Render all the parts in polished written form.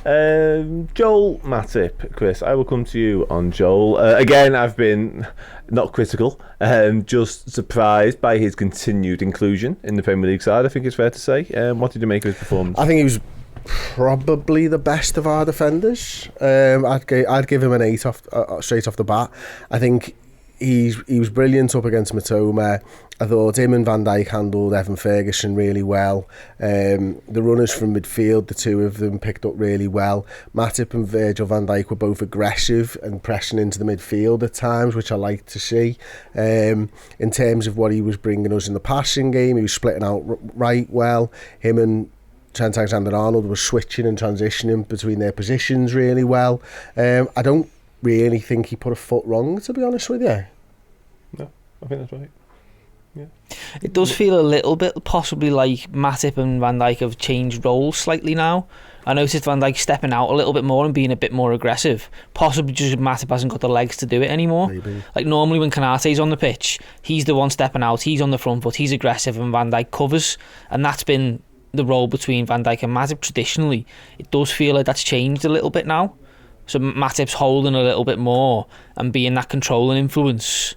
Joel Matip, Chris, I will come to you on Joel. Again, I've been not critical, just surprised by his continued inclusion in the Premier League side, I think it's fair to say. What did you make of his performance? I think he was probably the best of our defenders. I'd give him an 8 straight off the bat. I think he was brilliant up against Matoma. I thought him and Van Dijk handled Evan Ferguson really well. The runners from midfield, the two of them picked up really well. Matip and Virgil van Dijk were both aggressive and pressing into the midfield at times, which I like to see. In terms of what he was bringing us in the passing game, he was splitting out right well. Him and Trent Alexander-Arnold were switching and transitioning between their positions really well. I don't really think he put a foot wrong, to be honest with you. No, I think that's right. Yeah. It does feel a little bit possibly like Matip and Van Dijk have changed roles slightly now. I noticed Van Dijk stepping out a little bit more and being a bit more aggressive. Possibly just Matip hasn't got the legs to do it anymore. Maybe. Like normally when Konaté's on the pitch, he's the one stepping out, he's on the front foot, he's aggressive and Van Dijk covers. And that's been the role between Van Dijk and Matip traditionally. It does feel like that's changed a little bit now. So Matip's holding a little bit more and being that controlling influence.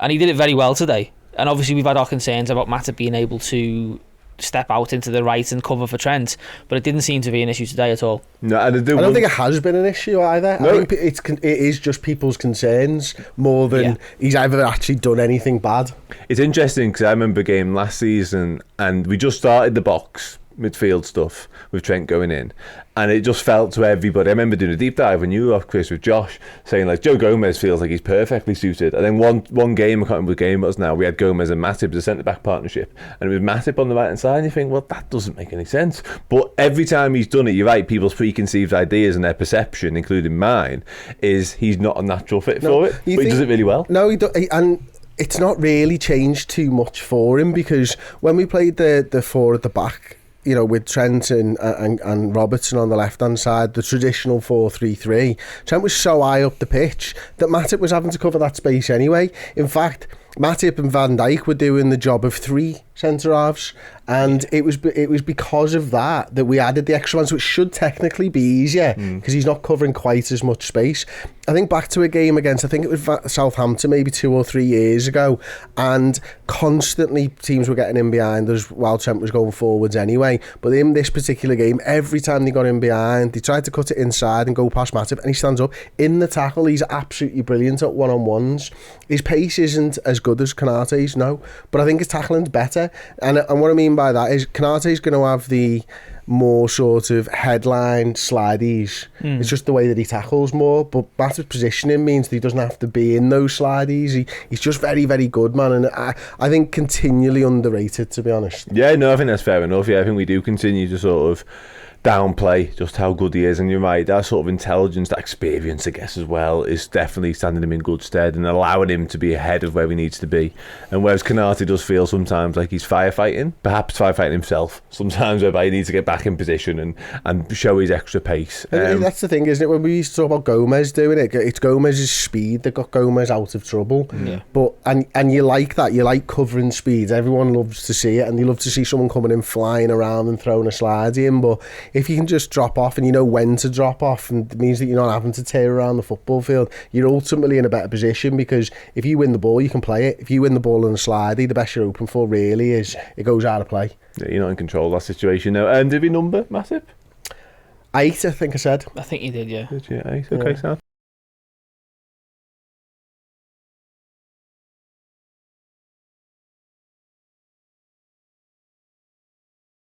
And he did it very well today. And obviously we've had our concerns about Matip being able to step out into the right and cover for Trent, but it didn't seem to be an issue today at all. No, I don't think it has been an issue either. No. I think it is just people's concerns more than he's ever actually done anything bad. It's interesting because I remember a game last season and we just started the box midfield stuff with Trent going in, and it just felt to everybody. I remember doing a deep dive when you were off, Chris, with Josh, saying like Joe Gomez feels like he's perfectly suited. And then one game, I can't remember what game it was now, we had Gomez and Matip as a centre back partnership, and it was Matip on the right hand side, and you think, well, that doesn't make any sense. But every time he's done it, you're right, people's preconceived ideas and their perception, including mine, is he's not a natural fit for it, but he does it really well. No, and it's not really changed too much for him, because when we played the four at the back, you know, with Trent and Robertson on the left-hand side, the traditional 4-3-3, Trent was so high up the pitch that Matip was having to cover that space anyway. In fact, Matip and Van Dijk were doing the job of 3 centre-halves, and it was because of that we added the extra one, so it should technically be easier because he's not covering quite as much space. I think back to a game against, I think it was Southampton maybe 2 or 3 years ago, and constantly teams were getting in behind us while Trent was going forwards anyway. But in this particular game, every time they got in behind, they tried to cut it inside and go past Matip, and he stands up in the tackle. He's absolutely brilliant at one-on-ones. His pace isn't as good as Konaté's, no, but I think his tackling's better. And what I mean by that is Konaté's going to have the more sort of headline slideys. It's just the way that he tackles more, but Matip's positioning means that he doesn't have to be in those slideys. He's just very, very good, man, and I think continually underrated, to be honest. Yeah, no, I think that's fair enough. Yeah, I think we do continue to sort of downplay just how good he is, and you're right, that sort of intelligence, that experience, I guess, as well, is definitely standing him in good stead and allowing him to be ahead of where he needs to be. And whereas Konaté does feel sometimes like he's perhaps firefighting himself sometimes, whereby he needs to get back in position and show his extra pace. That's the thing, isn't it? When we used to talk about Gomez doing it, it's Gomez's speed that got Gomez out of trouble. But and you like that, you like covering speeds. Everyone loves to see it, and you love to see someone coming in flying around and throwing a slide in. But if you can just drop off and you know when to drop off, and it means that you're not having to tear around the football field, you're ultimately in a better position, because if you win the ball, you can play it. If you win the ball in a slidey, the best you're open for really is it goes out of play. Yeah, you're not in control of that situation now. Did we number Matip? 8, I think I said. I think you did, yeah. Did you? 8? Okay, Sam.